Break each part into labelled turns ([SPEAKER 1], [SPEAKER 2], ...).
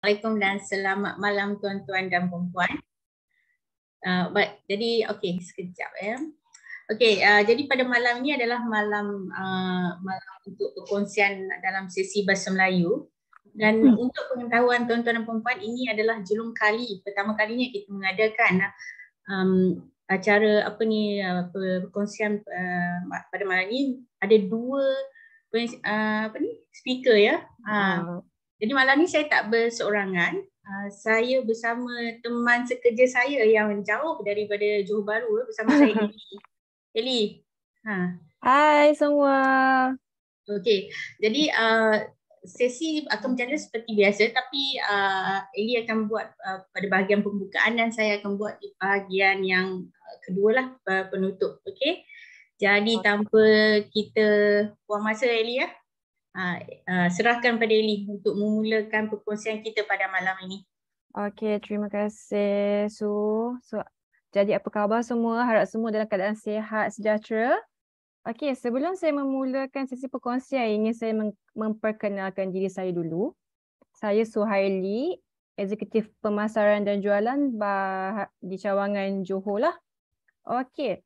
[SPEAKER 1] Assalamualaikum dan selamat malam tuan-tuan dan puan-puan. Jadi okey, sekejap ya. Okey, jadi pada malam ni adalah malam untuk perkongsian dalam sesi Bahasa Melayu. Dan untuk pengetahuan tuan-tuan dan puan-puan, ini adalah julung kali pertama kalinya kita mengadakan acara perkongsian pada malam ni. Ada dua speaker ya. Jadi malam ni saya tak berseorangan. Saya bersama teman sekerja saya yang jauh daripada Johor Bahru bersama saya Eli. Eli.
[SPEAKER 2] Hai semua.
[SPEAKER 1] Okey. Jadi sesi akan berjalan seperti biasa, tapi Eli akan buat pada bahagian pembukaan dan saya akan buat di bahagian yang kedua lah, penutup. Okey. Jadi tanpa kita buang masa Eli ya. Serahkan pada Eli untuk memulakan perkongsian kita pada malam ini.
[SPEAKER 2] Okey, terima kasih jadi apa khabar semua? Harap semua dalam keadaan sihat sejahtera. Okey, sebelum saya memulakan sesi perkongsian ini, saya memperkenalkan diri saya dulu. Saya Suhaili, Eksekutif Pemasaran dan Jualan di Cawangan Johor lah. Okey.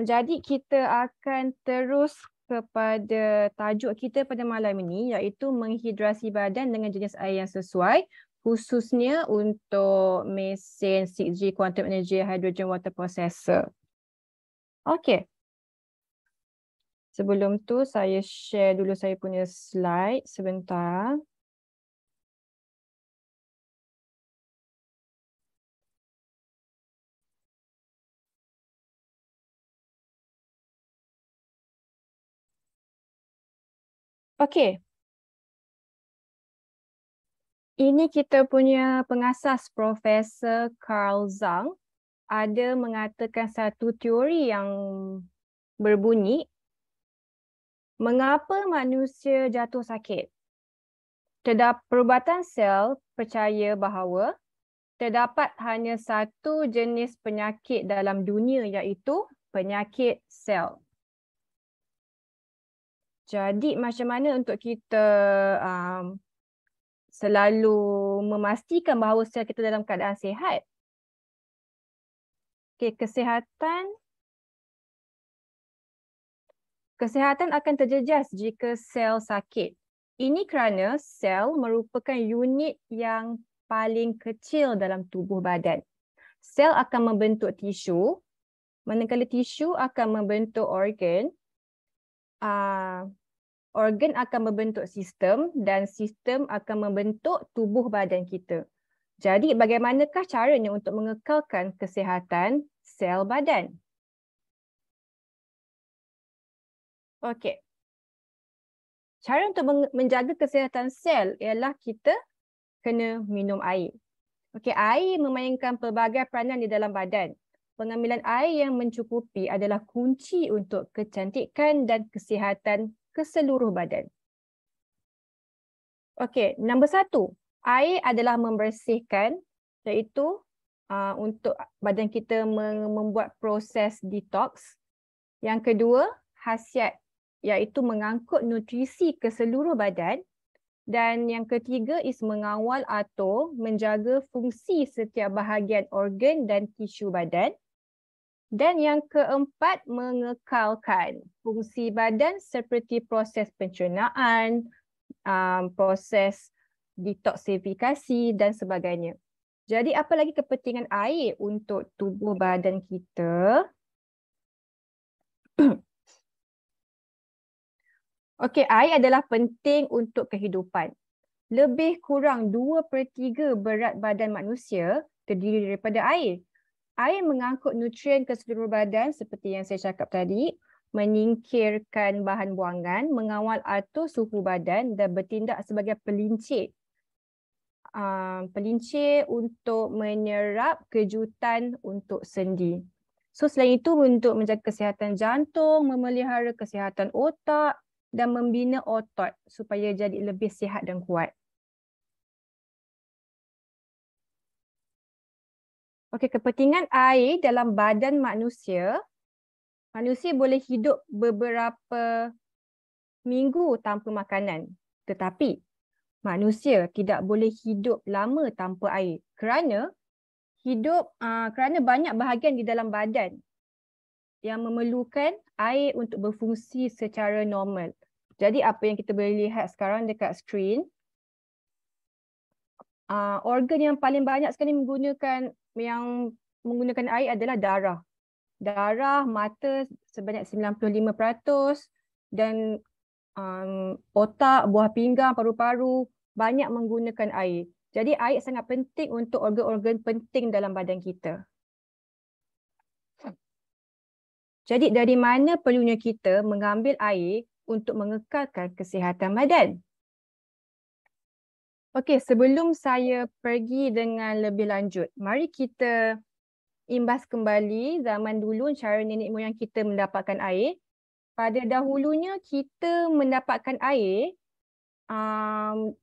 [SPEAKER 2] Jadi kita akan terus kepada tajuk kita pada malam ini, iaitu menghidrasi badan dengan jenis air yang sesuai, khususnya untuk mesin 6G Quantum Energy Hydrogen Water Processor. Okey. Sebelum tu saya share dulu saya punya slide sebentar. Okey. Ini kita punya pengasas Profesor Carl Zhang ada mengatakan satu teori yang berbunyi, mengapa manusia jatuh sakit? Perubatan sel percaya bahawa terdapat hanya satu jenis penyakit dalam dunia, iaitu penyakit sel. Jadi macam mana untuk kita selalu memastikan bahawa sel kita dalam keadaan sihat? Okay, kesihatan akan terjejas jika sel sakit. Ini kerana sel merupakan unit yang paling kecil dalam tubuh badan. Sel akan membentuk tisu, manakala tisu akan membentuk organ, organ akan membentuk sistem dan sistem akan membentuk tubuh badan kita. Jadi bagaimanakah caranya untuk mengekalkan kesihatan sel badan? Okey. Cara untuk menjaga kesihatan sel ialah kita kena minum air. Okey, air memainkan pelbagai peranan di dalam badan. Pengambilan air yang mencukupi adalah kunci untuk kecantikan dan kesihatan keseluruh badan. Okey, nombor 1. Air adalah membersihkan, iaitu untuk badan kita membuat proses detox. Yang kedua, khasiat, iaitu mengangkut nutrisi ke seluruh badan. Dan yang ketiga is mengawal atau menjaga fungsi setiap bahagian organ dan tisu badan. Dan yang keempat, mengekalkan fungsi badan seperti proses pencernaan, proses detoksifikasi dan sebagainya. Jadi apa lagi kepentingan air untuk tubuh badan kita? Okey, air adalah penting untuk kehidupan. Lebih kurang 2/3 berat badan manusia terdiri daripada air. Air mengangkut nutrien ke seluruh badan seperti yang saya cakap tadi, menyingkirkan bahan buangan, mengawal atur suhu badan dan bertindak sebagai pelincir. Pelincir untuk menyerap kejutan untuk sendi. So selain itu untuk menjaga kesihatan jantung, memelihara kesihatan otak dan membina otot supaya jadi lebih sihat dan kuat. Okey, kepentingan air dalam badan manusia. Manusia boleh hidup beberapa minggu tanpa makanan. Tetapi manusia tidak boleh hidup lama tanpa air kerana banyak bahagian di dalam badan yang memerlukan air untuk berfungsi secara normal. Jadi apa yang kita boleh lihat sekarang dekat skrin, organ yang paling banyak sekali menggunakan air adalah darah. Darah, mata sebanyak 95% dan otak, buah pinggang, paru-paru banyak menggunakan air. Jadi air sangat penting untuk organ-organ penting dalam badan kita. Jadi dari mana perlunya kita mengambil air untuk mengekalkan kesihatan badan? Okey, sebelum saya pergi dengan lebih lanjut, mari kita imbas kembali zaman dulu cara nenek moyang kita mendapatkan air. Pada dahulunya kita mendapatkan air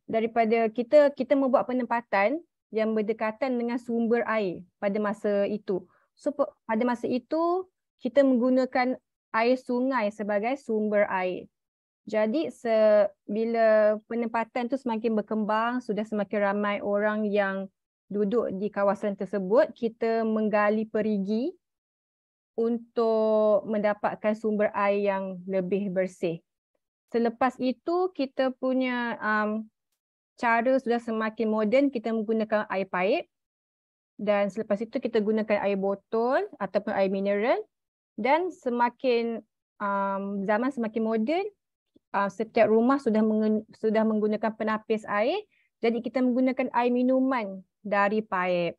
[SPEAKER 2] daripada kita membuat penempatan yang berdekatan dengan sumber air pada masa itu. So pada masa itu kita menggunakan air sungai sebagai sumber air. Jadi bila penempatan tu semakin berkembang, sudah semakin ramai orang yang duduk di kawasan tersebut, kita menggali perigi untuk mendapatkan sumber air yang lebih bersih. Selepas itu kita punya cara sudah semakin moden, kita menggunakan air paip dan selepas itu kita gunakan air botol ataupun air mineral dan semakin zaman semakin moden, setiap rumah sudah menggunakan penapis air, jadi kita menggunakan air minuman dari paip.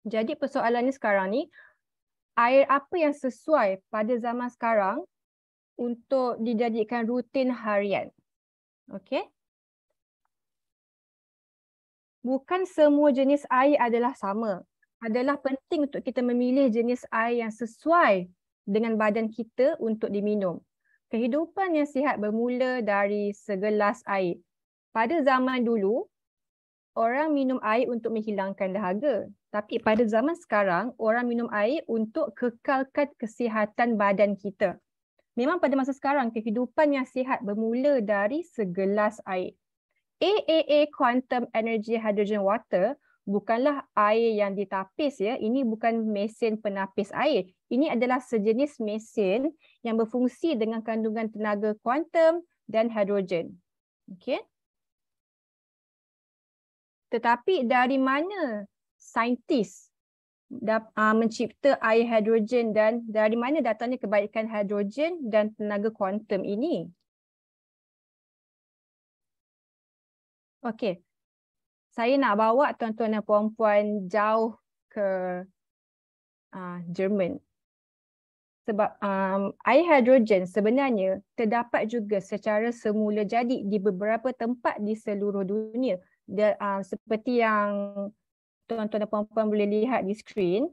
[SPEAKER 2] Jadi persoalannya sekarang ni, air apa yang sesuai pada zaman sekarang untuk dijadikan rutin harian? Okey. Bukan semua jenis air adalah sama. Adalah penting untuk kita memilih jenis air yang sesuai dengan badan kita untuk diminum. Kehidupan yang sihat bermula dari segelas air. Pada zaman dulu, orang minum air untuk menghilangkan dahaga. Tapi pada zaman sekarang, orang minum air untuk kekalkan kesihatan badan kita. Memang pada masa sekarang, kehidupan yang sihat bermula dari segelas air. AAA Quantum Energy Hydrogen Water bukanlah air yang ditapis ya. Ini bukan mesin penapis air. Ini adalah sejenis mesin yang berfungsi dengan kandungan tenaga kuantum dan hidrogen. Okey. Tetapi dari mana saintis mencipta air hidrogen dan dari mana datangnya kebaikan hidrogen dan tenaga kuantum ini? Okey. Saya nak bawa tuan-tuan dan puan-puan jauh ke Jerman. Sebab air hidrogen sebenarnya terdapat juga secara semula jadi di beberapa tempat di seluruh dunia. Seperti yang tuan-tuan dan puan-puan boleh lihat di skrin,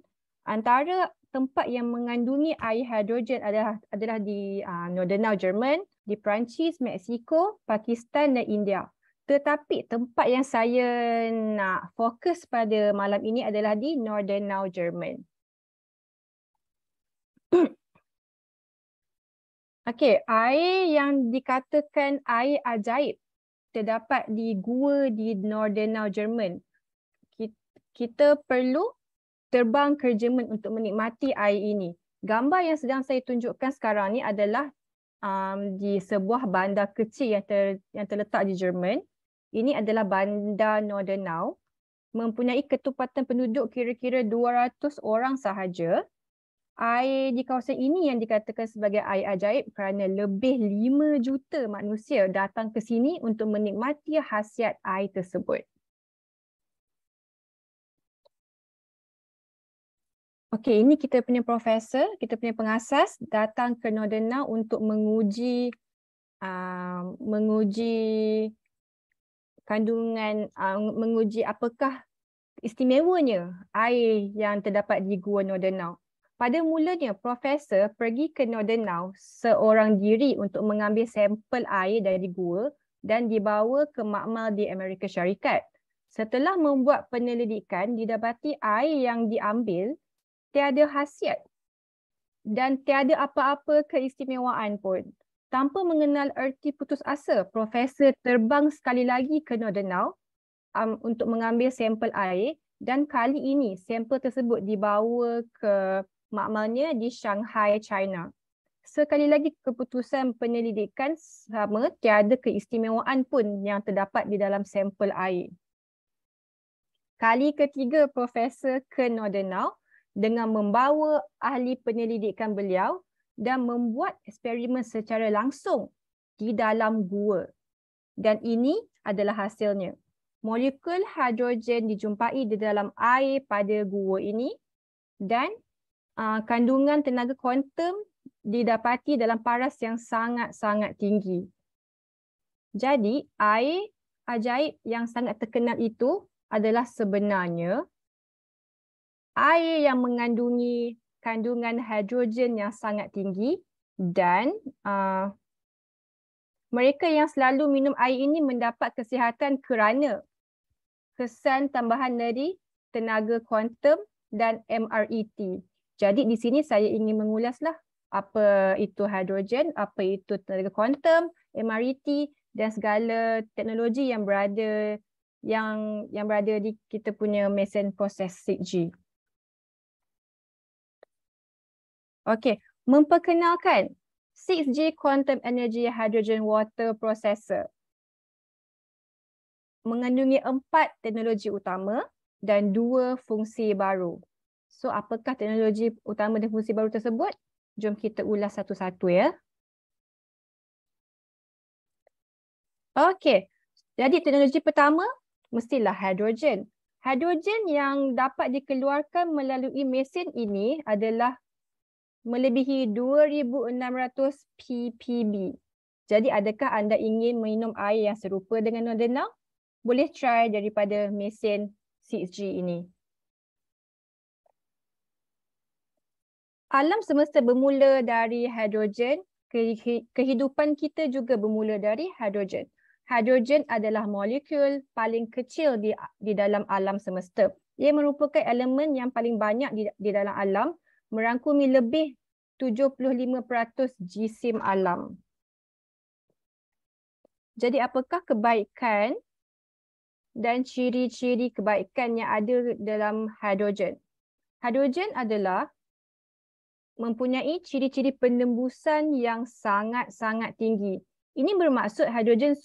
[SPEAKER 2] antara tempat yang mengandungi air hidrogen adalah di Northern Jerman, di Perancis, Mexico, Pakistan dan India. Tetapi tempat yang saya nak fokus pada malam ini adalah di Northern Jerman. Okey, air yang dikatakan air ajaib terdapat di gua di Northern Jerman. Kita perlu terbang ke Jerman untuk menikmati air ini. Gambar yang sedang saya tunjukkan sekarang ni adalah di sebuah bandar kecil yang terletak di Jerman. Ini adalah bandar Nordenau, mempunyai ketupatan penduduk kira-kira 200 orang sahaja. Air di kawasan ini yang dikatakan sebagai air ajaib kerana lebih 5 juta manusia datang ke sini untuk menikmati khasiat air tersebut. Okey, ini kita punya profesor, kita punya pengasas datang ke Nordenau untuk menguji kandungan, menguji apakah istimewanya air yang terdapat di Gua Nordenau. Pada mulanya, profesor pergi ke Nordenau seorang diri untuk mengambil sampel air dari gua dan dibawa ke makmal di Amerika Syarikat. Setelah membuat penyelidikan, didapati air yang diambil tiada khasiat dan tiada apa-apa keistimewaan pun. Tanpa mengenal erti putus asa, Profesor terbang sekali lagi ke Northern untuk mengambil sampel air, dan kali ini sampel tersebut dibawa ke makmalnya di Shanghai, China. Sekali lagi keputusan penyelidikan sama, tiada keistimewaan pun yang terdapat di dalam sampel air. Kali ketiga Profesor ke Northern dengan membawa ahli penyelidikan beliau dan membuat eksperimen secara langsung di dalam gua. Dan ini adalah hasilnya. Molekul hidrogen dijumpai di dalam air pada gua ini dan kandungan tenaga kuantum didapati dalam paras yang sangat-sangat tinggi. Jadi, air ajaib yang sangat terkenal itu adalah sebenarnya air yang mengandungi kandungan hidrogen yang sangat tinggi dan mereka yang selalu minum air ini mendapat kesihatan kerana kesan tambahan dari tenaga kuantum dan MRET. Jadi di sini saya ingin mengulaslah apa itu hidrogen, apa itu tenaga kuantum, MRET dan segala teknologi yang berada di kita punya mesin proses 6G. Okey, memperkenalkan 6G Quantum Energy Hydrogen Water Processor. Mengandungi 4 teknologi utama dan 2 fungsi baru. So, apakah teknologi utama dan fungsi baru tersebut? Jom kita ulas satu-satu ya. Okey, jadi teknologi pertama mestilah hidrogen. Hidrogen yang dapat dikeluarkan melalui mesin ini adalah melebihi 2,600 ppb. Jadi adakah anda ingin minum air yang serupa dengan Northern? Boleh try daripada mesin 6G ini. Alam semesta bermula dari hidrogen. Kehidupan kita juga bermula dari hidrogen. Hidrogen adalah molekul paling kecil di dalam alam semesta. Ia merupakan elemen yang paling banyak di dalam alam, merangkumi lebih 75% jisim alam. Jadi apakah kebaikan dan ciri-ciri kebaikan yang ada dalam hidrogen? Hidrogen adalah mempunyai ciri-ciri penembusan yang sangat-sangat tinggi. Ini bermaksud hidrogen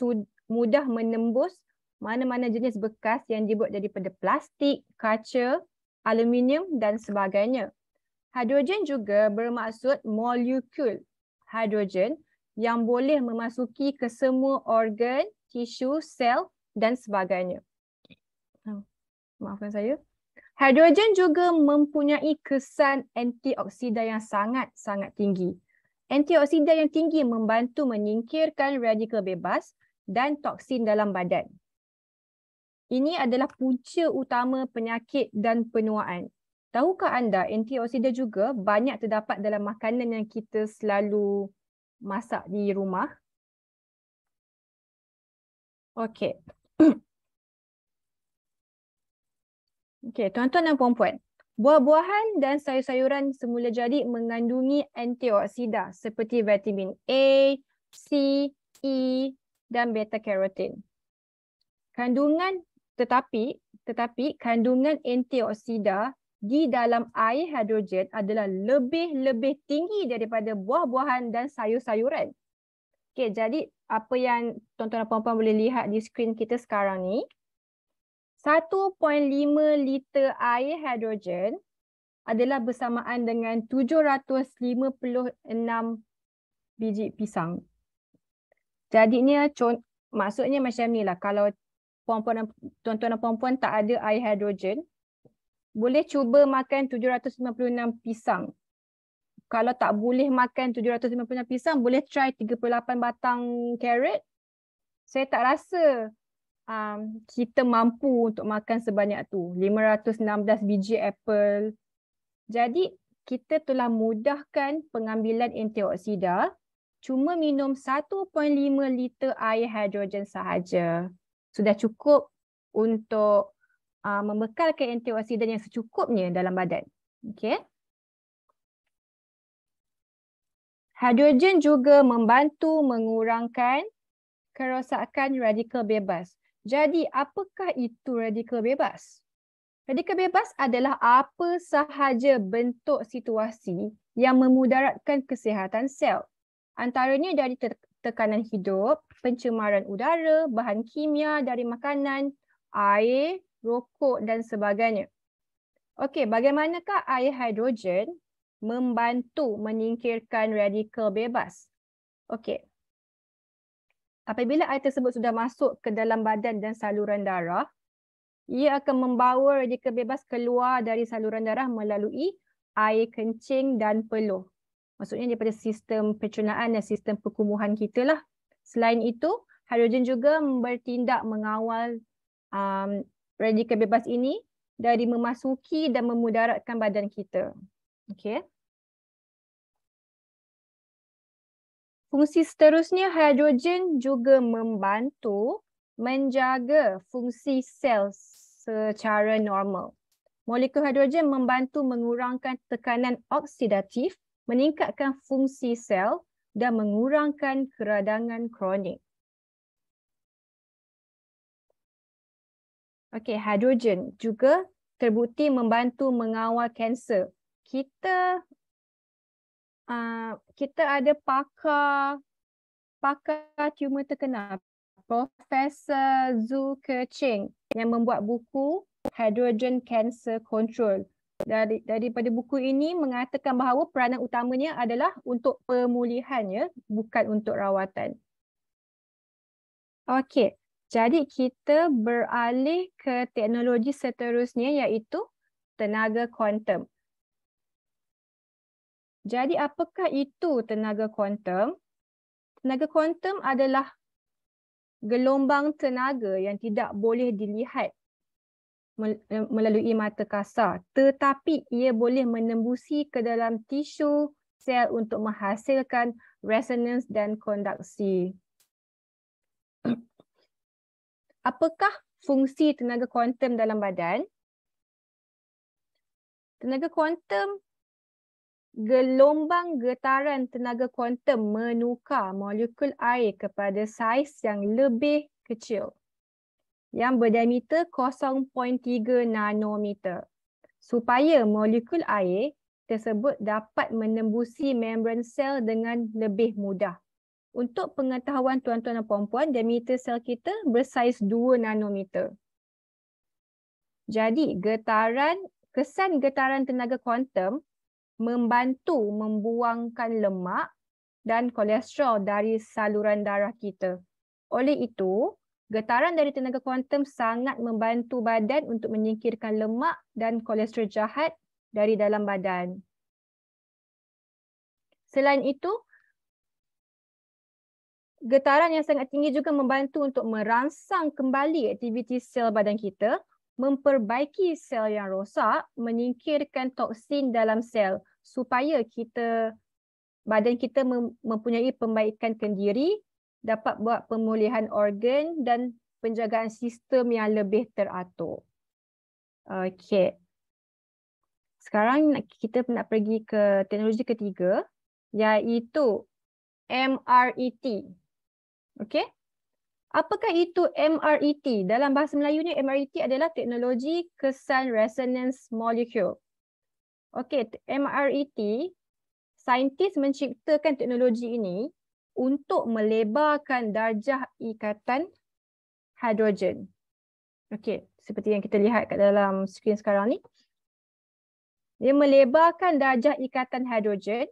[SPEAKER 2] mudah menembus mana-mana jenis bekas yang dibuat daripada plastik, kaca, aluminium dan sebagainya. Hidrogen juga bermaksud molekul hidrogen yang boleh memasuki ke semua organ, tisu, sel dan sebagainya. Maafkan saya. Hidrogen juga mempunyai kesan antioksida yang sangat-sangat tinggi. Antioksida yang tinggi membantu menyingkirkan radikal bebas dan toksin dalam badan. Ini adalah punca utama penyakit dan penuaan. Tahukah anda antioksida juga banyak terdapat dalam makanan yang kita selalu masak di rumah? Okey. Okey, tuan-tuan dan puan-puan. Buah-buahan dan sayur-sayuran semula jadi mengandungi antioksida seperti vitamin A, C, E dan beta-karotin. Tetapi kandungan antioksida di dalam air hidrogen adalah lebih tinggi daripada buah-buahan dan sayur-sayuran. Okey, jadi apa yang tuan-tuan dan puan-puan boleh lihat di skrin kita sekarang ni, 1.5 liter air hidrogen adalah bersamaan dengan 756 biji pisang. Jadi ni maksudnya macam ni lah, kalau tuan-tuan dan puan-puan tak ada air hidrogen, boleh cuba makan 756 pisang. Kalau tak boleh makan 756 pisang, boleh try 38 batang carrot. Saya tak rasa kita mampu untuk makan sebanyak tu. 516 biji apple. Jadi kita telah mudahkan pengambilan antioksida. Cuma minum 1.5 liter air hidrogen sahaja. Sudah cukup untuk membekalkan antioksida yang secukupnya dalam badan. Okey. Hidrogen juga membantu mengurangkan kerosakan radikal bebas. Jadi, apakah itu radikal bebas? Radikal bebas adalah apa sahaja bentuk situasi yang memudaratkan kesihatan sel. Antaranya dari tekanan hidup, pencemaran udara, bahan kimia dari makanan, air, rokok dan sebagainya. Okey, bagaimanakah air hidrogen membantu menyingkirkan radikal bebas? Okey. Apabila air tersebut sudah masuk ke dalam badan dan saluran darah, ia akan membawa radikal bebas keluar dari saluran darah melalui air kencing dan peluh. Maksudnya daripada sistem pencernaan dan sistem perkumuhan kita lah. Selain itu, hidrogen juga bertindak mengawal radikal bebas ini dari memasuki dan memudaratkan badan kita. Okey. Fungsi seterusnya, hidrogen juga membantu menjaga fungsi sel secara normal. Molekul hidrogen membantu mengurangkan tekanan oksidatif, meningkatkan fungsi sel dan mengurangkan keradangan kronik. Okey, hidrogen juga terbukti membantu mengawal kanser. Kita ada pakar tumor terkenal, Profesor Zhu Keqing yang membuat buku Hydrogen Cancer Control. Daripada buku ini mengatakan bahawa peranan utamanya adalah untuk pemulihannya, bukan untuk rawatan. Okey, jadi kita beralih ke teknologi seterusnya iaitu tenaga kuantum. Jadi apakah itu tenaga kuantum? Tenaga kuantum adalah gelombang tenaga yang tidak boleh dilihat melalui mata kasar, tetapi ia boleh menembusi ke dalam tisu sel untuk menghasilkan resonans dan konduksi. Apakah fungsi tenaga kuantum dalam badan? Tenaga kuantum, gelombang getaran tenaga kuantum menukar molekul air kepada saiz yang lebih kecil yang berdiameter 0.3 nanometer supaya molekul air tersebut dapat menembusi membran sel dengan lebih mudah. Untuk pengetahuan tuan-tuan dan puan-puan, diameter sel kita bersaiz 2 nanometer. Jadi, kesan getaran tenaga kuantum membantu membuangkan lemak dan kolesterol dari saluran darah kita. Oleh itu, getaran dari tenaga kuantum sangat membantu badan untuk menyingkirkan lemak dan kolesterol jahat dari dalam badan. Selain itu, getaran yang sangat tinggi juga membantu untuk merangsang kembali aktiviti sel badan kita, memperbaiki sel yang rosak, menyingkirkan toksin dalam sel supaya badan kita mempunyai pembaikan kendiri, dapat buat pemulihan organ dan penjagaan sistem yang lebih teratur. Okey. Sekarang kita nak pergi ke teknologi ketiga iaitu MRET. Okey. Apakah itu MRET? Dalam bahasa Melayunya, MRET adalah teknologi kesan resonance molekul. Okey, MRET, saintis menciptakan teknologi ini untuk melebarkan darjah ikatan hidrogen. Okey, seperti yang kita lihat kat dalam skrin sekarang ni. Dia melebarkan darjah ikatan hidrogen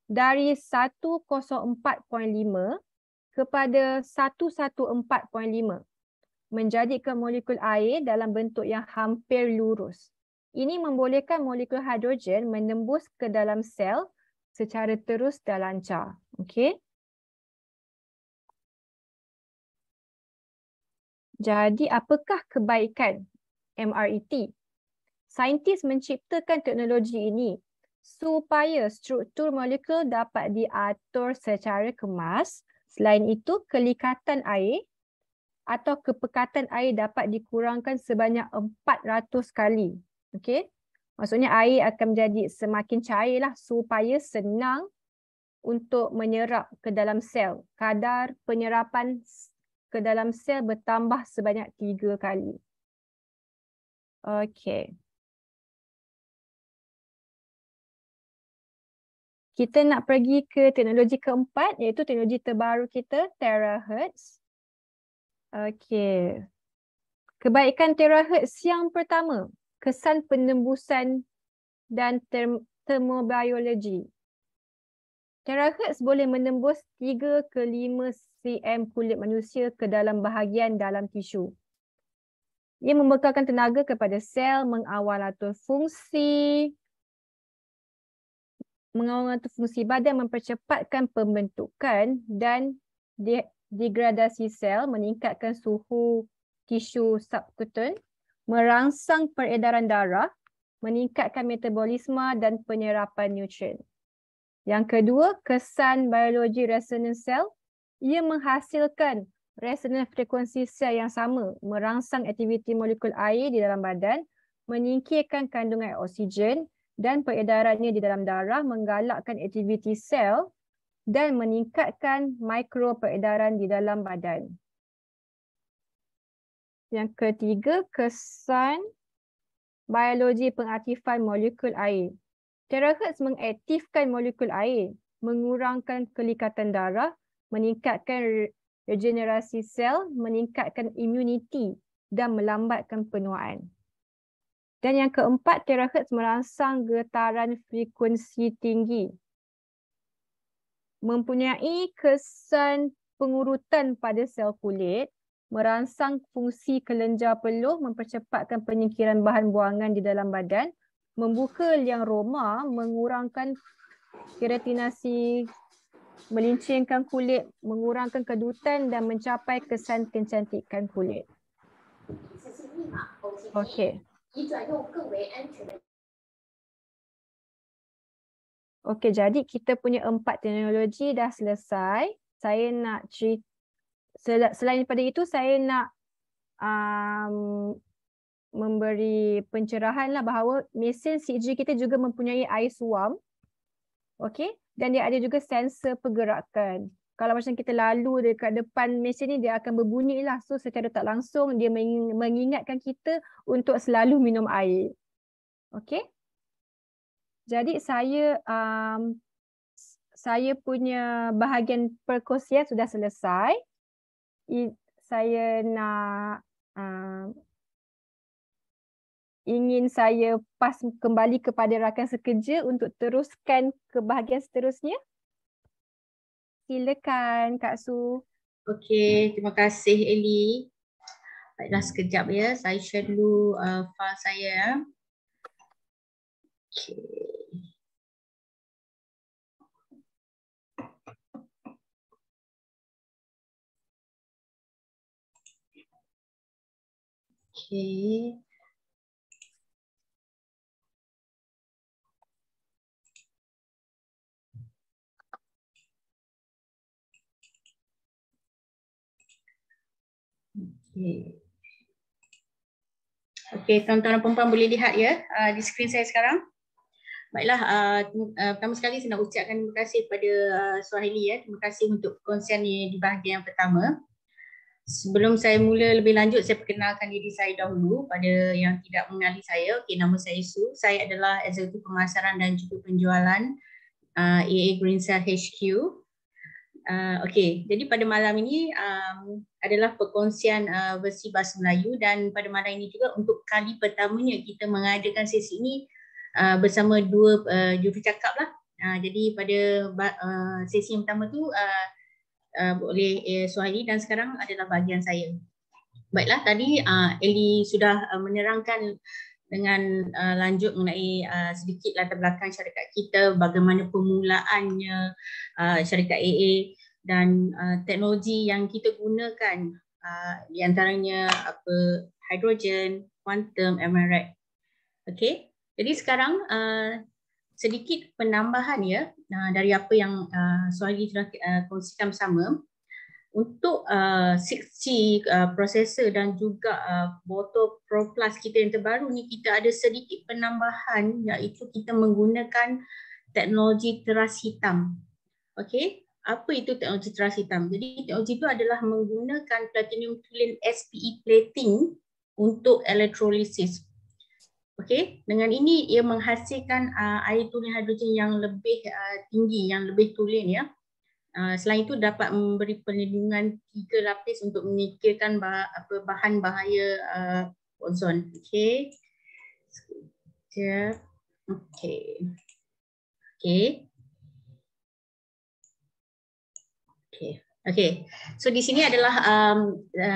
[SPEAKER 2] dari 104.5 kepada 114.5, menjadikan molekul air dalam bentuk yang hampir lurus. Ini membolehkan molekul hidrogen menembus ke dalam sel secara terus dan lancar. Okey. Jadi, apakah kebaikan MRET? Saintis menciptakan teknologi ini supaya struktur molekul dapat diatur secara kemas. Selain itu, kelikatan air atau kepekatan air dapat dikurangkan sebanyak 400 kali. Okey? Maksudnya air akan menjadi semakin cairlah supaya senang untuk menyerap ke dalam sel. Kadar penyerapan ke dalam sel bertambah sebanyak 3 kali. Okey. Kita nak pergi ke teknologi keempat, iaitu teknologi terbaru kita, terahertz. Okey. Kebaikan terahertz yang pertama, kesan penembusan dan termobiologi. Terahertz boleh menembus 3 ke 5 cm kulit manusia ke dalam bahagian dalam tisu. Ia membekalkan tenaga kepada sel, mengawal atur fungsi badan, mempercepatkan pembentukan dan degradasi sel, meningkatkan suhu tisu subkutan, merangsang peredaran darah, meningkatkan metabolisme dan penyerapan nutrien. Yang kedua, kesan biologi resonans sel. Ia menghasilkan resonans frekuensi sel yang sama, merangsang aktiviti molekul air di dalam badan, menyingkirkan kandungan oksigen dan peredarannya di dalam darah, menggalakkan aktiviti sel dan meningkatkan mikroperedaran di dalam badan. Yang ketiga, kesan biologi pengaktifan molekul air. Terahertz mengaktifkan molekul air, mengurangkan kelikatan darah, meningkatkan regenerasi sel, meningkatkan imuniti dan melambatkan penuaan. Dan yang keempat, terahertz merangsang getaran frekuensi tinggi. Mempunyai kesan pengurutan pada sel kulit, merangsang fungsi kelenjar peluh, mempercepatkan penyingkiran bahan buangan di dalam badan, membuka liang roma, mengurangkan keratinasi, melincirkan kulit, mengurangkan kedutan dan mencapai kesan kecantikan kulit. Okey. Okey, jadi kita punya 4 teknologi dah selesai. Saya nak cerita, selain daripada itu saya nak memberi pencerahan lah bahawa mesin CG kita juga mempunyai air suam. Okey, dan dia ada juga sensor pergerakan. Kalau macam kita lalu dekat depan mesin ni, dia akan berbunyi lah. So secara tak langsung dia mengingatkan kita untuk selalu minum air. Okey. Jadi saya punya bahagian perkongsian sudah selesai. Saya nak ingin saya pas kembali kepada rakan sekerja untuk teruskan ke bahagian seterusnya. Silakan Kak Su.
[SPEAKER 1] Okey, terima kasih Eli. Baiklah, sekejap ya. Saya share dulu file saya. Okey. Okey. Okey, tuan-tuan dan puan-puan boleh lihat ya di skrin saya sekarang. Baiklah, pertama sekali saya nak ucapkan terima kasih kepada Suhaili ya. Terima kasih untuk perkongsiannya di bahagian yang pertama. Sebelum saya mula lebih lanjut, saya perkenalkan diri saya dahulu pada yang tidak mengenali saya. Okey, nama saya Su. Saya adalah Eksekutif Pemasaran dan juga Penjualan AA Green Cell HQ. Okey, jadi pada malam ini adalah perkongsian versi bahasa Melayu, dan pada malam ini juga untuk kali pertamanya kita mengadakan sesi ini bersama dua jurucakap lah. Jadi pada sesi yang pertama tu oleh Suhaili dan sekarang adalah bahagian saya. Baiklah, tadi Eli sudah menerangkan dengan lanjut mengenai sedikit latar belakang syarikat kita, bagaimana permulaannya syarikat AA dan teknologi yang kita gunakan, di antaranya hidrogen, quantum, mRNA. Okey, jadi sekarang sedikit penambahan ya dari apa yang Suhaili telah kongsikan bersama. Untuk 6G processor dan juga Boto Pro Plus kita yang terbaru ni, kita ada sedikit penambahan, iaitu kita menggunakan teknologi teras hitam. Okey, apa itu teknologi teras hitam? Jadi teknologi itu adalah menggunakan platinum toluene SPE plating untuk elektrolisis. Okey, dengan ini ia menghasilkan air toluene hidrogen yang lebih tinggi, yang lebih toluene ya. Selain itu dapat memberi perlindungan 3 lapis untuk menyingkirkan bahan bahaya ozon. Okey. Sekejap. Okey. Okey. Okay, so di sini adalah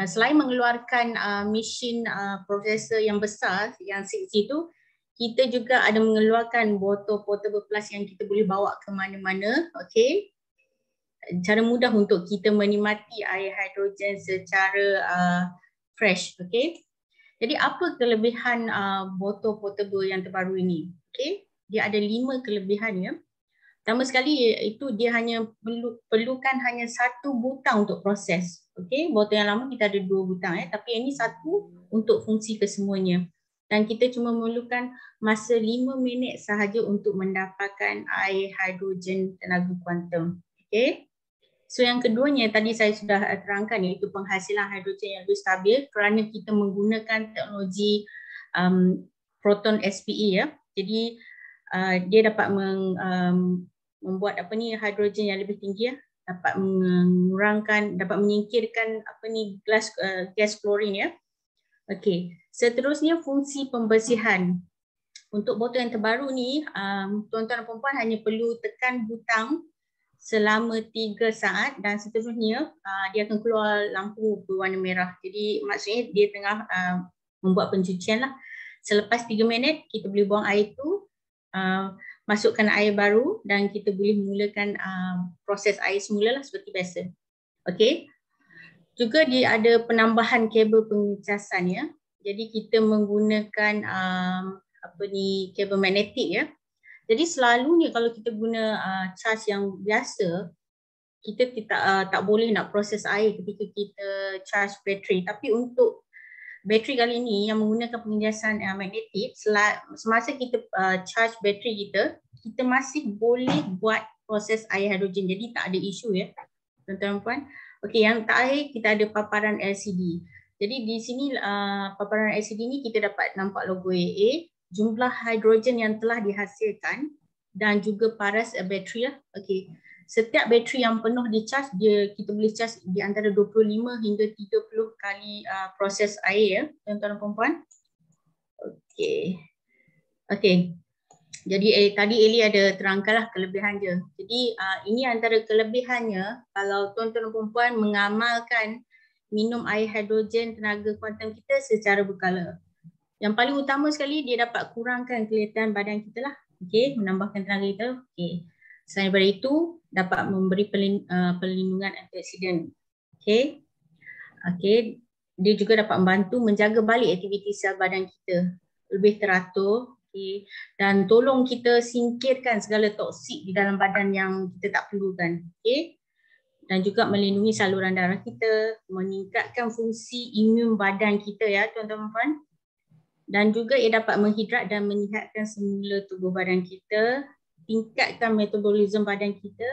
[SPEAKER 1] selain mengeluarkan mesin processor yang besar yang 6G itu, kita juga ada mengeluarkan botol portable plus yang kita boleh bawa ke mana-mana. Okay, cara mudah untuk kita menikmati air hidrogen secara fresh. Okay, jadi apa kelebihan botol portable yang terbaru ini? Okay, dia ada 5 kelebihan ya. Pertama sekali itu dia hanya perlukan hanya 1 butang untuk proses. Okey, botol yang lama kita ada 2 butang tapi yang ini 1 untuk fungsi kesemuanya. Dan kita cuma memerlukan masa 5 minit sahaja untuk mendapatkan air hidrogen tenaga kuantum. Okey. So yang keduanya tadi saya sudah terangkan iaitu penghasilan hidrogen yang lebih stabil kerana kita menggunakan teknologi proton SPE ya. Jadi dia dapat membuat hidrogen yang lebih tinggi ya, dapat mengurangkan, dapat menyingkirkan gas klorin ya. Okey, seterusnya fungsi pembersihan. Untuk botol yang terbaru ni, tuan-tuan dan puan-puan hanya perlu tekan butang selama 3 saat dan seterusnya dia akan keluar lampu berwarna merah. Jadi maksudnya dia tengah membuat pencucian lah. Selepas 3 minit kita boleh buang air tu, masukkan air baru dan kita boleh mulakan proses air semula lah seperti biasa. Okey. Juga dia ada penambahan kabel pengecasan ya. Jadi kita menggunakan kabel magnetik ya. Jadi selalunya kalau kita guna charge yang biasa, kita tak boleh nak proses air ketika kita charge bateri. Tapi untuk bateri kali ini yang menggunakan pengecasan magnetik, semasa kita charge bateri kita masih boleh buat proses air hidrogen. Jadi tak ada isu ya, tuan-tuan dan puan. Okey, yang terakhir kita ada paparan LCD. Jadi di sini paparan LCD ni kita dapat nampak logo AA, jumlah hidrogen yang telah dihasilkan dan juga paras bateri lah. Okey. Setiap bateri yang penuh di-charge, kita boleh charge di antara 25 hingga 30 kali proses air ya, tuan-tuan dan puan-puan. Okey. Okey. Jadi tadi Eli ada terangkanlah kelebihan dia. Jadi ini antara kelebihannya kalau tuan-tuan dan puan-puan mengamalkan minum air hidrogen tenaga kuantum kita secara berkala. Yang paling utama sekali dia dapat kurangkan kelihatan badan kita lah. Okey, menambahkan tenaga kita. Okey. Selain daripada itu, dapat memberi perlindungan antioksidan. Okey. Okey, dia juga dapat membantu menjaga balik aktiviti sel badan kita lebih teratur. Okey. Dan tolong kita singkirkan segala toksik di dalam badan yang kita tak perlukan. Okey. Dan juga melindungi saluran darah kita, meningkatkan fungsi imun badan kita ya tuan-tuan dan puan. Dan juga ia dapat menghidrat dan menyihatkan semula tubuh badan kita, tingkatkan metabolisme badan kita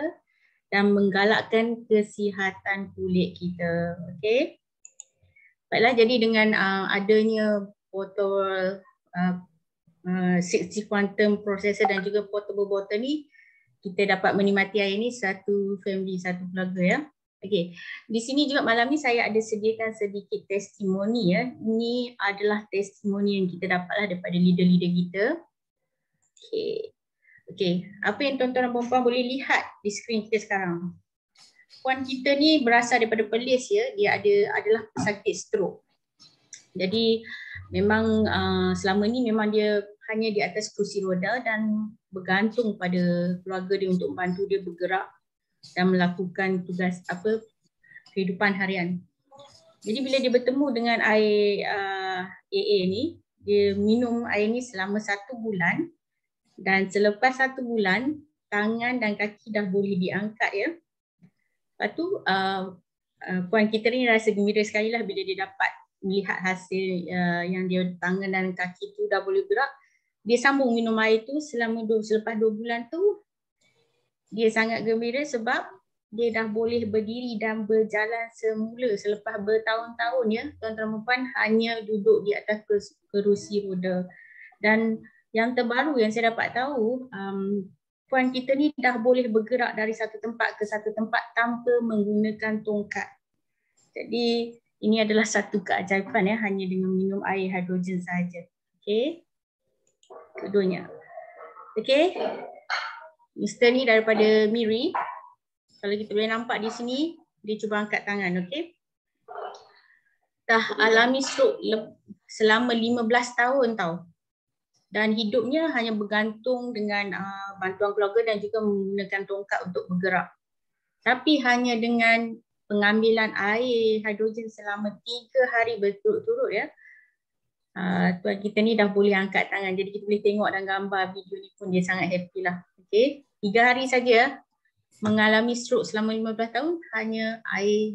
[SPEAKER 1] dan menggalakkan kesihatan kulit kita. Okey. Baiklah, jadi dengan adanya botol 6G quantum processor dan juga portable bottle ni, kita dapat menikmati air ni satu family, satu keluarga ya. Okey. Di sini juga malam ni saya ada sediakan sedikit testimoni ya. Ini adalah testimoni yang kita dapatlah daripada leader-leader kita. Okey. Okey, apa yang tuan-tuan dan puan-puan boleh lihat di skrin kita sekarang? Puan kita ni berasal daripada Perlis ya, dia adalah pesakit stroke. Jadi memang selama ni memang dia hanya di atas kerusi roda dan bergantung pada keluarga dia untuk membantu dia bergerak dan melakukan tugas kehidupan harian. Jadi bila dia bertemu dengan air AA ni, dia minum air ni selama 1 bulan. Dan selepas 1 bulan, tangan dan kaki dah boleh diangkat ya. Lepas tu, puan kita ni rasa gembira sekali lah bila dia dapat melihat hasil yang dia tangan dan kaki tu dah boleh gerak. Dia sambung minum air tu selepas 2 bulan tu, Dia sangat gembira sebab dia dah boleh berdiri dan berjalan semula selepas bertahun-tahun ya, tuan-tuan dan puan, hanya duduk di atas kerusi roda. Dan yang terbaru yang saya dapat tahu, puan kita ni dah boleh bergerak dari satu tempat ke satu tempat tanpa menggunakan tongkat. Jadi ini adalah satu keajaiban ya, hanya dengan minum air hidrogen saja. Okey. Keduanya. Okey. Mr. ni daripada Miri. Kalau kita boleh nampak di sini, dia cuba angkat tangan, okey. Dah alami stroke selama 15 tahun tau. Dan hidupnya hanya bergantung dengan bantuan keluarga dan juga menggunakan tongkat untuk bergerak. Tapi hanya dengan pengambilan air hidrogen selama 3 hari berturut-turut ya, tuan kita ni dah boleh angkat tangan. Jadi kita boleh tengok dalam gambar video ni pun dia sangat happy lah. Okay, 3 hari saja mengalami stroke selama 15 tahun, hanya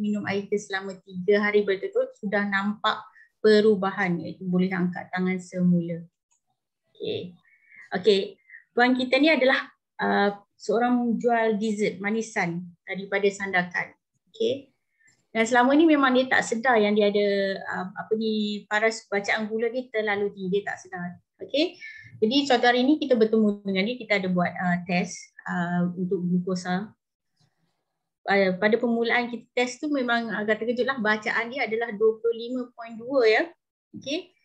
[SPEAKER 1] minum air kita selama 3 hari berturut-turut sudah nampak perubahan, iaitu boleh angkat tangan semula. Okay, tuan kita ni adalah seorang jual dessert, manisan daripada Sandakan. Okay. Dan selama ni memang dia tak sedar yang dia ada paras bacaan gula dia terlalu tinggi, dia tak sedar. Okay. Jadi suatu hari ni kita bertemu dengan dia, kita ada buat test untuk glukosa. Pada permulaan kita test tu memang agak terkejut lah, bacaan dia adalah 25.2 ya. Okay.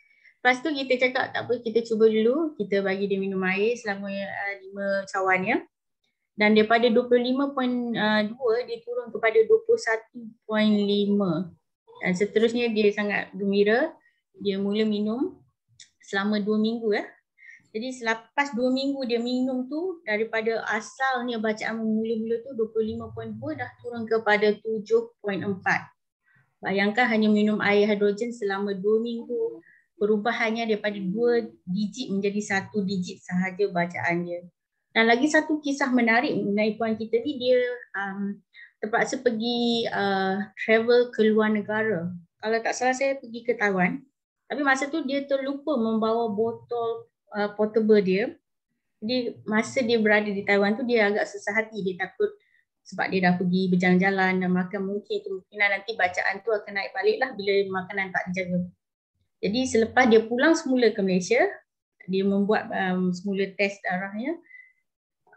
[SPEAKER 1] Lepas tu kita cakap tak apa, kita cuba dulu, kita bagi dia minum air selama 5 cawan ya. Dan daripada 25.2 dia turun kepada 21.5. Dan seterusnya dia sangat gembira, dia mula minum selama 2 minggu ya. Jadi selepas 2 minggu dia minum tu, daripada asalnya bacaan mula-mula tu 25.2 dah turun kepada 7.4. Bayangkan hanya minum air hidrogen selama 2 minggu, perubahannya daripada 2 digit menjadi 1 digit sahaja bacaan dia. Dan lagi satu kisah menarik mengenai puan kita ni, dia terpaksa pergi travel ke luar negara. Kalau tak salah saya pergi ke Taiwan, tapi masa tu dia terlupa membawa botol portable dia. Jadi masa dia berada di Taiwan tu dia agak susah hati, dia takut sebab dia dah pergi berjalan-jalan dan makan, kemungkinan nanti bacaan tu akan naik balik lah bila makanan tak dijaga. Jadi selepas dia pulang semula ke Malaysia, dia membuat semula test darahnya.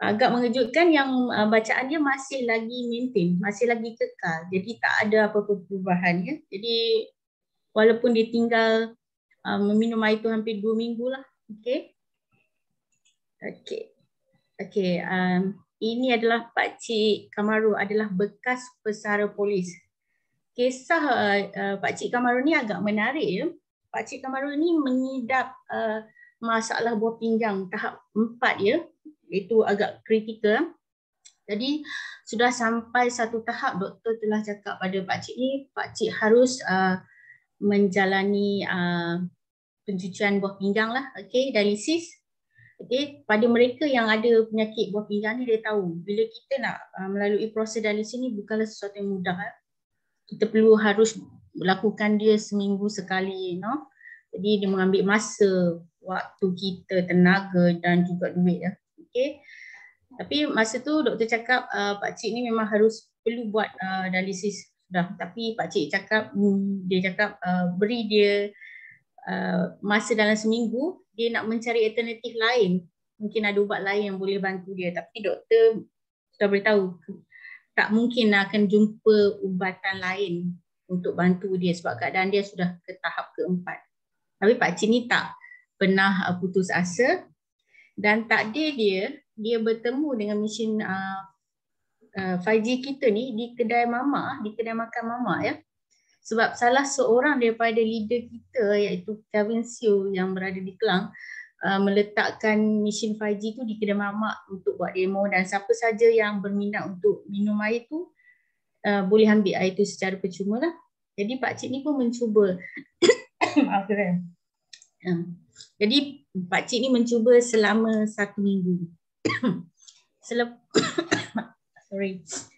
[SPEAKER 1] Agak mengejutkan yang bacaan dia masih lagi maintain, masih lagi kekal. Jadi tak ada apa-apa perubahan ya. Jadi walaupun dia tinggal meminum air tu hampir 2 minggu lah. Okey. Ini adalah Pakcik Kamaru, adalah bekas pesara polis. Kisah Pakcik Kamaru ni agak menarik ya. Pakcik Kamaru ni mengidap masalah buah pinggang tahap 4 ya. Itu agak kritikal. Jadi sudah sampai satu tahap doktor telah cakap pada pakcik ni, pakcik harus menjalani pencucian buah pinggang lah, okey, dialisis. Okey, pada mereka yang ada penyakit buah pinggang ni, dia tahu bila kita nak melalui proses dialisis ni bukanlah sesuatu yang mudah. Kita harus melakukan dia seminggu sekali, Jadi dia mengambil masa, waktu kita, tenaga dan juga duit ya. Okey. Tapi masa tu doktor cakap pakcik ni memang perlu buat dialisis sudah. Tapi pakcik cakap, beri dia masa dalam seminggu, dia nak mencari alternatif lain. Mungkin ada ubat lain yang boleh bantu dia. Tapi doktor sudah beritahu tak mungkin akan jumpa ubatan lain untuk bantu dia sebab keadaan dia sudah ke tahap keempat. Tapi pakcik ni tak pernah putus asa. Dan takdir dia bertemu dengan mesin 5G kita ni di kedai makan Mama ya. Sebab salah seorang daripada leader kita, iaitu Kevin Siu yang berada di Kelang, meletakkan mesin 5G tu di kedai Mama untuk buat demo, dan siapa saja yang berminat untuk minum air tu boleh ambil air tu secara percuma lah. Jadi pakcik ni pun mencuba jadi pakcik ni mencuba selama 1 minggu.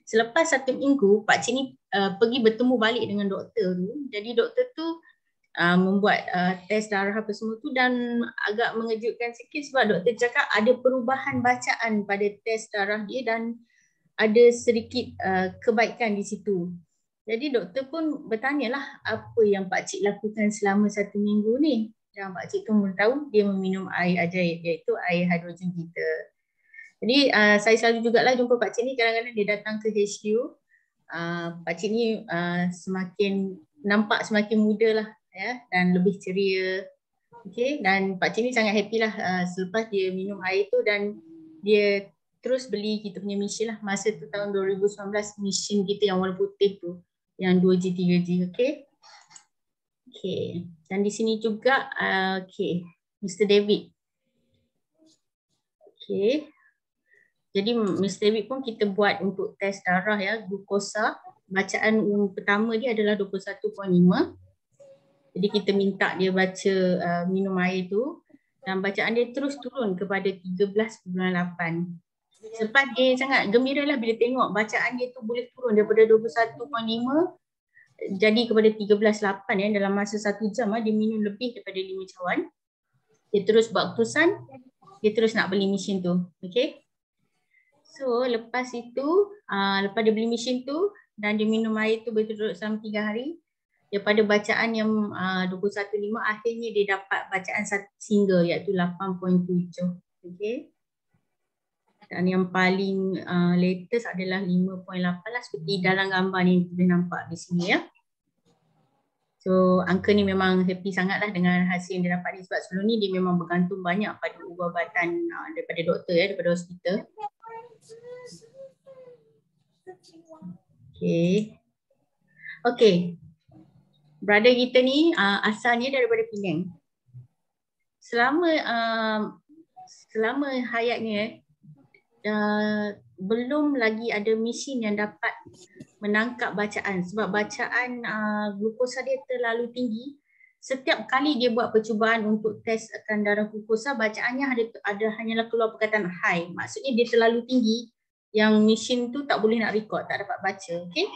[SPEAKER 1] Selepas 1 minggu, pakcik ni pergi bertemu balik dengan doktor tu. Jadi doktor tu membuat test darah apa semua tu, dan agak mengejutkan sikit sebab doktor cakap ada perubahan bacaan pada test darah dia, dan ada sedikit kebaikan di situ. Jadi doktor pun bertanyalah apa yang pakcik lakukan selama 1 minggu ni. Dan pakcik tu tahu dia meminum air ajaib, iaitu air hidrogen kita. Jadi saya selalu jugalah jumpa pakcik ni, kadang-kadang dia datang ke HU. Pakcik ni semakin nampak semakin muda lah ya, dan lebih ceria. Okay, dan pakcik ni sangat happy lah selepas dia minum air tu, dan dia terus beli kita punya mesin lah. Masa tu tahun 2019, mesin kita yang warna putih tu, yang 2G, 3G. Okay. Okay. Dan di sini juga okay, Mr. David. Okay. Jadi Mr. David pun kita buat untuk test darah ya, glukosa. Bacaan pertama dia adalah 21.5. Jadi kita minta dia baca minum air tu, dan bacaan dia terus turun kepada 13.8. Sebab dia sangat gembira lah bila tengok bacaan dia tu boleh turun daripada 21.5 jadi kepada 13.8 ya, dalam masa 1 jam dia minum lebih daripada 5 cawan. Dia terus buat keputusan, dia terus nak beli mesin tu. Okay. So lepas itu, lepas dia beli mesin tu dan dia minum air tu betul-betul selama 3 hari, daripada bacaan yang 21.5 akhirnya dia dapat bacaan single iaitu 8.7. Okay. Dan yang paling latest adalah 5.8 lah, seperti dalam gambar ni boleh nampak di sini ya. So angka ni memang happy sangat lah dengan hasil yang dia dapat ni, sebab sebelum ni dia memang bergantung banyak pada ubatan daripada doktor ya, daripada hospital. Okay. Okay. Brother kita ni asalnya daripada Penang. Selama hayatnya belum lagi ada mesin yang dapat menangkap bacaan, sebab bacaan glukosa dia terlalu tinggi. Setiap kali dia buat percubaan untuk teskan darah glukosa, bacaannya hanyalah keluar perkataan high. Maksudnya dia terlalu tinggi yang mesin tu tak boleh nak record, tak dapat baca. Okay?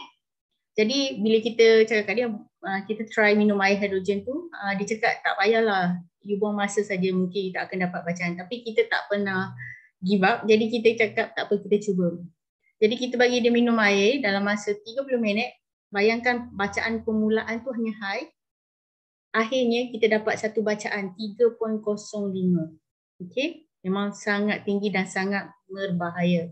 [SPEAKER 1] Jadi bila kita cakap kat dia, kita try minum air hidrogen tu, dia cakap tak payahlah, you buang masa saja, mungkin tak akan dapat bacaan. Tapi kita tak pernah give up, jadi kita cakap tak apa, kita cuba. Jadi kita bagi dia minum air dalam masa 30 minit. Bayangkan bacaan permulaan tu hanya high. Akhirnya kita dapat satu bacaan 3.05. Okay, memang sangat tinggi dan sangat berbahaya.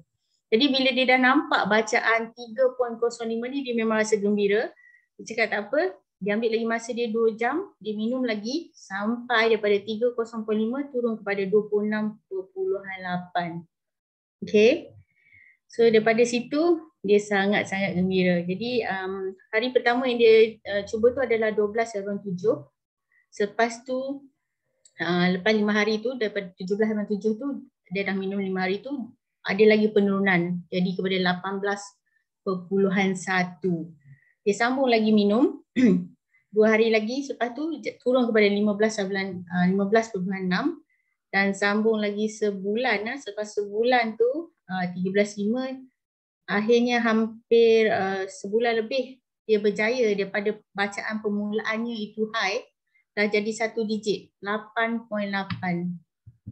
[SPEAKER 1] Jadi bila dia dah nampak bacaan 3.05 ni, dia memang rasa gembira. Dia cakap tak apa, dia ambil lagi masa dia 2 jam, dia minum lagi sampai daripada 3.05 turun kepada 26.8. Okay. So daripada situ dia sangat-sangat gembira. Jadi hari pertama yang dia cuba tu adalah 12.7. Selepas tu lepas 5 hari tu, daripada 17.7 tu dia dah minum 5 hari tu, ada lagi penurunan jadi kepada 18.1. Dia sambung lagi minum 2 hari lagi, selepas tu turun kepada 15.6 dan sambung lagi sebulan. Selepas sebulan tu 13.5, akhirnya hampir sebulan lebih dia berjaya daripada bacaan permulaannya itu high, dah jadi 1 digit, 8.8.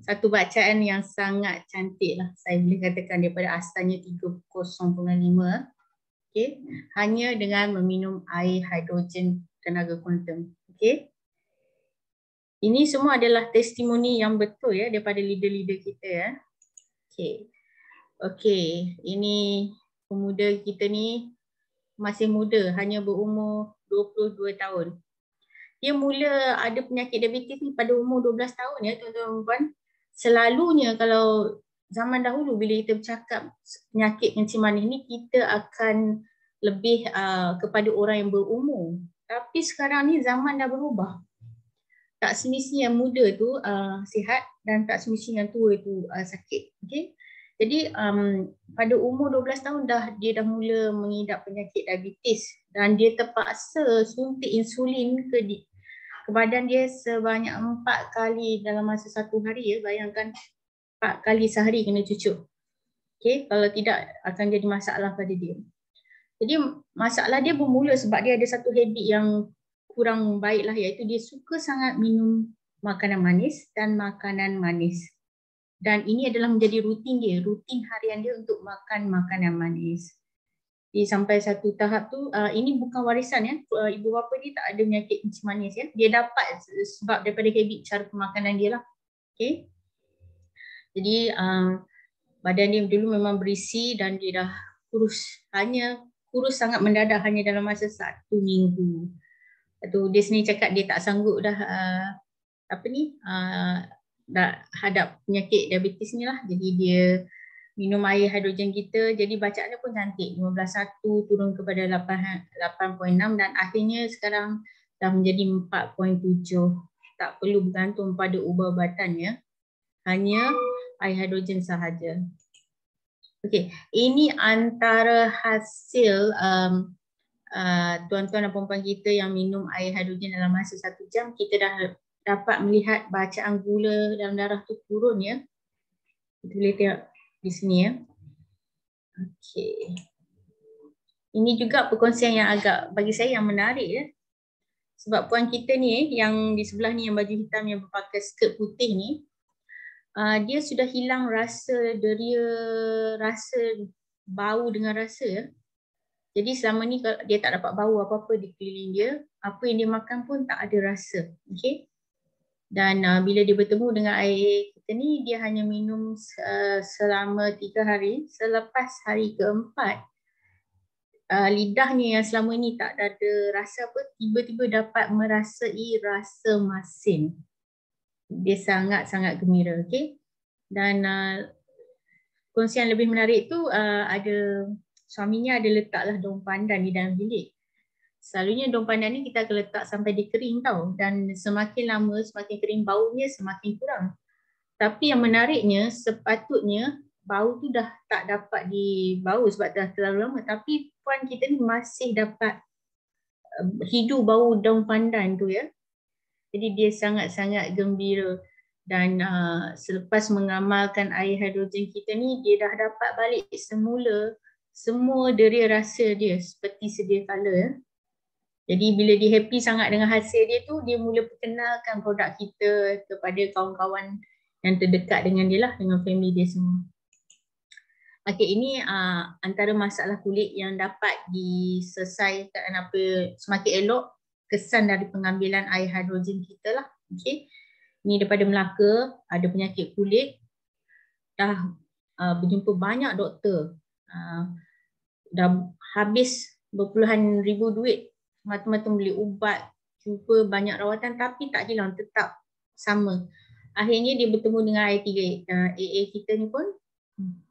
[SPEAKER 1] Satu bacaan yang sangat cantik lah, saya boleh katakan, daripada asalnya 3.05. Okay. Hanya dengan meminum air hidrogen tenaga kuantum. Okay. Ini semua adalah testimoni yang betul ya daripada leader-leader kita ya. Okay. Okay, ini pemuda kita ni masih muda, hanya berumur 22 tahun. Dia mula ada penyakit diabetes ni pada umur 12 tahun ya tuan-tuan dan puan. Selalunya kalau zaman dahulu bila kita bercakap penyakit kencing manis ni, kita akan lebih kepada orang yang berumur. Tapi sekarang ni zaman dah berubah. Tak semestinya yang muda tu sihat dan tak semestinya yang tua tu sakit. Okay? Jadi pada umur 12 tahun dia dah mula mengidap penyakit diabetes dan dia terpaksa suntik insulin ke badan dia sebanyak 4 kali dalam masa 1 hari ya. Bayangkan 4 kali sehari kena cucuk. Okay? Kalau tidak akan jadi masalah pada dia. Jadi masalah dia bermula sebab dia ada satu habit yang kurang baik lah, iaitu dia suka sangat minum makanan manis dan makanan manis. Dan ini adalah menjadi rutin dia, rutin harian dia untuk makan makanan manis. Jadi sampai satu tahap tu, ini bukan warisan ya, ibu bapa dia tak ada penyakit kencing manis ya. Dia dapat sebab daripada habit cara pemakanan dia lah. Okay. Jadi badan dia dulu memang berisi dan dia dah kurus. Hanya kurus sangat mendadak hanya dalam masa 1 minggu. Lepas dia sendiri cakap dia tak sanggup dah dah hadap penyakit diabetes ni lah. Jadi dia minum air hidrogen kita, jadi bacaannya pun cantik, 15.1 turun kepada 8.6 dan akhirnya sekarang dah menjadi 4.7. Tak perlu bergantung pada ubat-ubatannya, hanya air hidrogen sahaja. Okey, ini antara hasil tuan-tuan dan puan-puan kita yang minum air hidrogen dalam masa 1 jam. Kita dah dapat melihat bacaan gula dalam darah tu turun ya. Kita boleh tengok di sini ya. Okey. Ini juga perkongsian yang agak bagi saya yang menarik ya. Sebab puan kita ni yang di sebelah ni yang baju hitam yang berpakai skirt putih ni, dia sudah hilang rasa deria, rasa bau dengan rasa ya. Jadi selama ni dia tak dapat bau apa-apa di keliling dia, apa yang dia makan pun tak ada rasa. Okey. Dan bila dia bertemu dengan air kita ni, dia hanya minum selama 3 hari. Selepas hari keempat, lidahnya yang selama ini tak ada rasa apa, tiba-tiba dapat merasai rasa masin. Dia sangat-sangat gembira. Okay? Dan kongsi yang lebih menarik tu, ada suaminya ada letaklah daun pandan di dalam bilik. Selalunya daun pandan ni kita akan letak sampai dia kering tau. Dan semakin lama, semakin kering baunya semakin kurang. Tapi yang menariknya, sepatutnya bau tu dah tak dapat dibau sebab dah terlalu lama. Tapi puan kita ni masih dapat hidu bau daun pandan tu ya. Jadi dia sangat-sangat gembira. Dan selepas mengamalkan air hidrogen kita ni, dia dah dapat balik semula semua deria rasa dia seperti sedia kala ya. Jadi bila dia happy sangat dengan hasil dia tu, dia mula perkenalkan produk kita kepada kawan-kawan yang terdekat dengan dia lah, dengan family dia semua. Okey, ini antara masalah kulit yang dapat diselesaikan semakin elok kesan dari pengambilan air hidrogen kita lah. Okey. Ini daripada Melaka, ada penyakit kulit. Dah berjumpa banyak doktor. Dah habis berpuluhan ribu duit mata-mata beli ubat, jumpa banyak rawatan tapi tak hilang, tetap sama. Akhirnya dia bertemu dengan AA kita ni pun,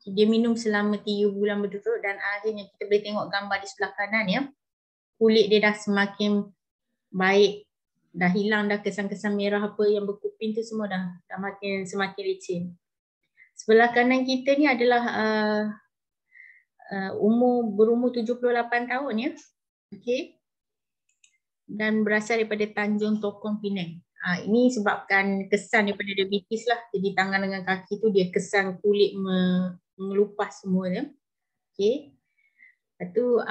[SPEAKER 1] dia minum selama 3 bulan berturut dan akhirnya kita boleh tengok gambar di sebelah kanan ya. Kulit dia dah semakin baik, dah hilang dah kesan-kesan merah apa yang berkuping tu semua dah semakin licin. Sebelah kanan kita ni adalah berumur 78 tahun ya. Okey. Dan berasal daripada Tanjung Tokong, Penang. Ini sebabkan kesan daripada diabetes lah. Jadi tangan dengan kaki tu dia kesan kulit mengelupas semua dia. Okay. Lepas tu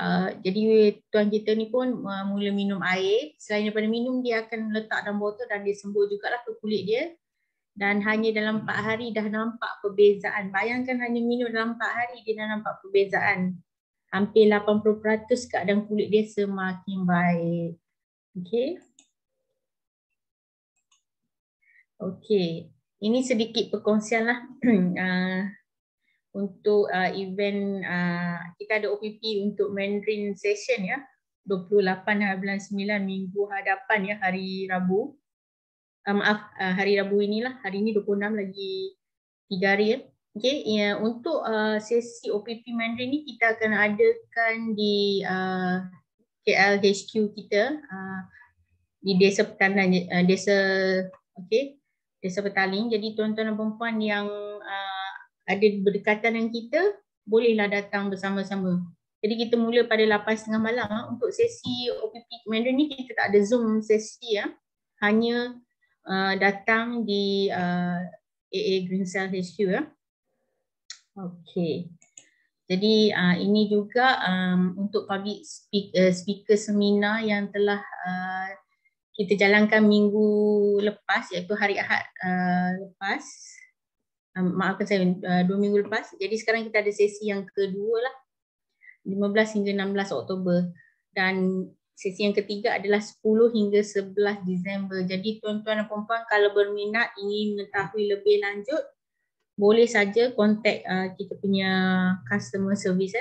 [SPEAKER 1] jadi tuan kita ni pun mula minum air. Selain daripada minum, dia akan letak dalam botol dan dia sembuh jugalah ke kulit dia. Dan hanya dalam 4 hari dah nampak perbezaan. Bayangkan hanya minum dalam 4 hari dia dah nampak perbezaan. Hampir 80% keadaan kulit dia semakin baik. Okay. Okay. Ini sedikit perkongsian lah. Untuk event, kita ada OPP untuk Mandarin session ya. 28 bulan 9 minggu hadapan ya, hari Rabu. Hari Rabu inilah, hari ini 26 lagi 3 hari ya. Okay, ya, untuk sesi OPP Mandarin ni kita akan adakan di KL HQ kita di Desa Petaling, Desa Petaling. Jadi tuan-tuan dan puan-puan yang ada berdekatan dengan kita, bolehlah datang bersama-sama. Jadi kita mula pada 8.30 malam untuk sesi OPP Mandarin ni. Kita tak ada Zoom sesi ya. Hanya datang di AA Green Cell HQ ya. Okey. Jadi ini juga untuk public speaker seminar yang telah kita jalankan minggu lepas, iaitu hari Ahad lepas. maafkan saya, 2 minggu lepas. Jadi sekarang kita ada sesi yang kedua lah, 15 hingga 16 Oktober. Dan sesi yang ketiga adalah 10 hingga 11 Disember. Jadi tuan-tuan dan puan-puan kalau berminat ingin mengetahui lebih lanjut, boleh saja kontak kita punya customer service.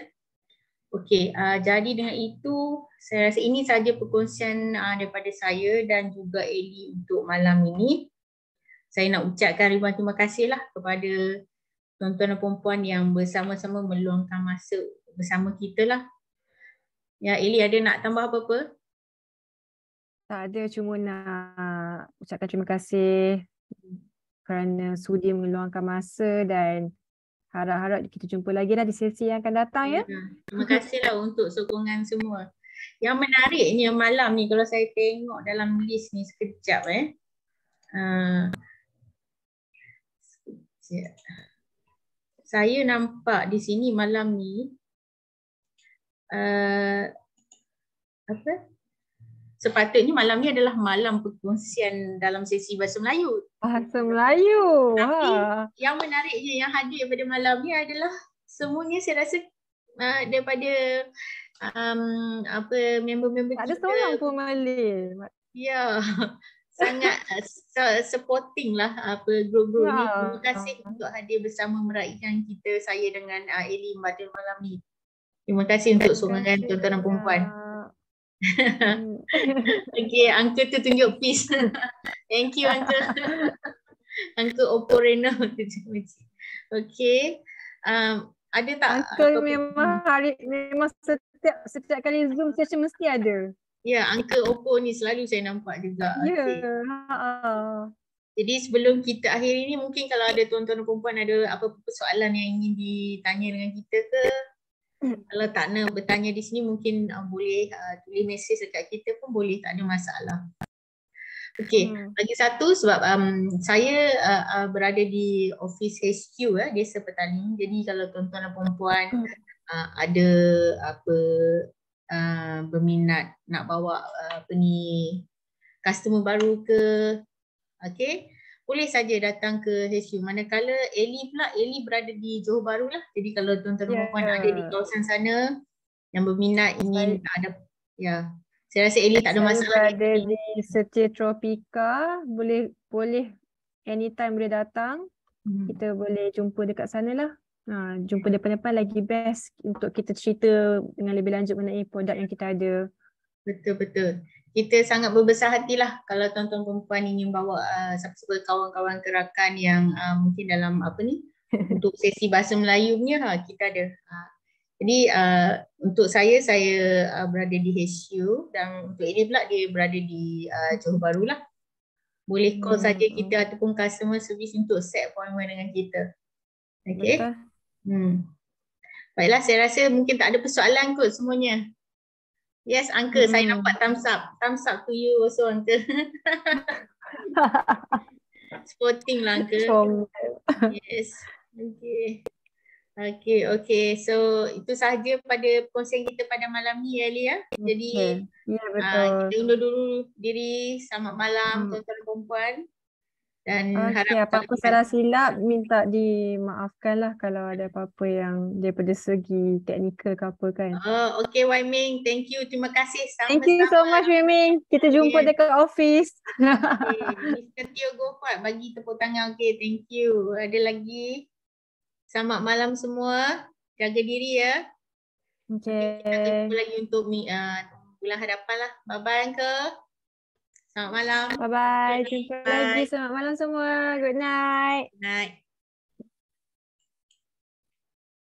[SPEAKER 1] Okey, jadi dengan itu saya rasa ini saja perkongsian daripada saya dan juga Eli untuk malam ini. Saya nak ucapkan ribuan terima kasih lah kepada tuan-tuan dan puan-puan yang bersama-sama meluangkan masa bersama kita lah. Ya, Eli ada nak tambah apa-apa?
[SPEAKER 2] Tak ada, cuma nak ucapkan terima kasih kerana sudi meluangkan masa dan harap-harap kita jumpa lagi lah di sesi yang akan datang ya.
[SPEAKER 1] Terima kasihlah untuk sokongan semua. Yang menariknya malam ni kalau saya tengok dalam list ni sekejap saya nampak di sini malam ni apa? Sepatutnya malam ni adalah malam perkongsian dalam sesi Bahasa Melayu.
[SPEAKER 2] Bahasa Melayu.
[SPEAKER 1] Tapi yang menariknya yang hadir pada malam ni adalah semuanya saya rasa daripada member-member
[SPEAKER 2] Tak ada
[SPEAKER 1] kita.
[SPEAKER 2] seorang pun Malay.
[SPEAKER 1] Ya, sangat supporting lah grup-grup ni. Terima kasih untuk hadir bersama meraihkan kita, saya dengan Eli pada malam ni. Terima kasih untuk sokongan tuan-tuan dan puan-puan. Okay, Uncle tu tunjuk peace. Thank you Uncle. Uncle Oppo Reno. Okay. Ada tak?
[SPEAKER 2] Uncle memang setiap kali Zoom session mesti ada.
[SPEAKER 1] Ya, Uncle Oppo ni selalu saya nampak juga.
[SPEAKER 2] Ya.
[SPEAKER 1] Jadi sebelum kita akhiri ni, mungkin kalau ada tuan-tuan dan puan-puan ada apa-apa soalan yang ingin ditanya dengan kita ke, kalau tak nak bertanya di sini mungkin boleh tulis mesej dekat kita pun boleh, tak ada masalah. Okey, lagi satu sebab saya berada di office HQ Desa Petani. Jadi kalau tuan-tuan dan puan-puan ada apa berminat nak bawa customer baru ke, okey, boleh saja datang ke HQ. Manakala Eli berada di Johor Bahru lah. Jadi kalau tuan-tuan dan puan ada di kawasan sana yang berminat ingin ada, ya, saya rasa Eli tak ada masalah.
[SPEAKER 2] Saya berada di Setia Tropika, boleh anytime boleh datang. Kita boleh jumpa dekat sana lah. Jumpa depan-depan lagi best untuk kita cerita dengan lebih lanjut mengenai produk yang kita ada.
[SPEAKER 1] Betul-betul. Kita sangat berbesar hatilah kalau tuan-tuan perempuan ingin bawa siapa-siapa kawan-kawan kerakan yang mungkin dalam untuk sesi Bahasa Melayu punya, kita ada. Jadi untuk saya berada di HQ dan untuk ini pula dia berada di Johor Bahru lah. Boleh call saja kita ataupun customer service untuk set appointment dengan kita. Okay. Baiklah, saya rasa mungkin tak ada persoalan kot semuanya. Yes, Uncle, saya nampak thumbs up. Thumbs up to you also, Uncle. Sporting lah, Uncle. Yes. Okay. So, itu sahaja pada perkongsian kita pada malam ni, Eli ya. Jadi, kita undur dulu diri. Selamat malam, tuan-tuan dan perempuan. Dan
[SPEAKER 2] apa-apa salah silap minta dimaafkan lah kalau ada apa-apa yang daripada segi teknikal ke apa kan.
[SPEAKER 1] Okay, Wai Ming, thank you, terima kasih.
[SPEAKER 2] Thank you so much, Wai Ming. Kita jumpa dekat office.
[SPEAKER 1] Mr. Tio Gofat bagi tepuk tangan. Okay, thank you. Ada lagi? Selamat malam semua. Jaga diri ya.
[SPEAKER 2] Okay.
[SPEAKER 1] Kita jumpa lagi untuk bulan hadapan lah. Bye-bye, Uncle. Selamat malam.
[SPEAKER 2] Bye-bye. Jumpa lagi. Selamat malam semua. Good night.
[SPEAKER 1] Good night.